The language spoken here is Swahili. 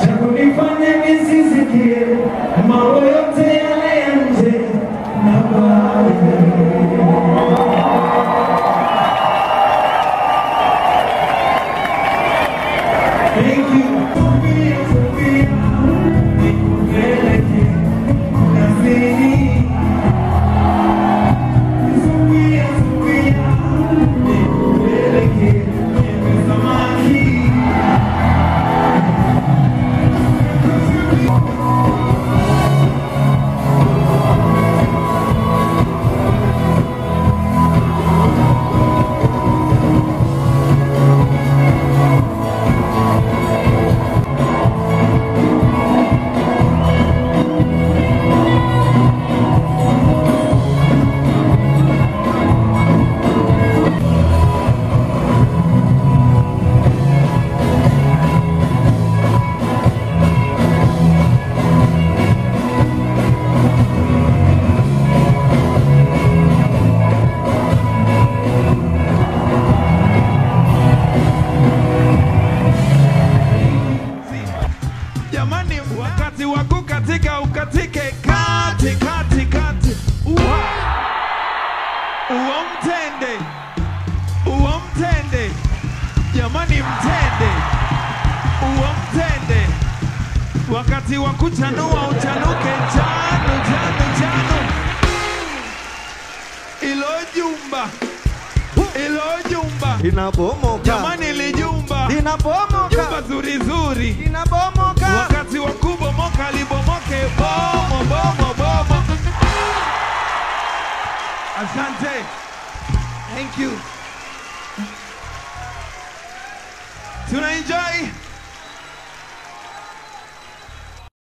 chakunifanya nisisikie mambo yote yale ya nje na mbali. Thank you. Jamani, wakati waku katika ukatike kati kati kati uwa mtende jamani, mtende uwa mtende, wakati wakuchanua uchanuke chanu chanu chanu, ilo jumba inabomoka jamani, lijumba inabomoka, jumba zuri zuri inabomoka, wakati wa kubomoka libomoke bomo bomo bomo. Asante. Thank you. Tuna enjoy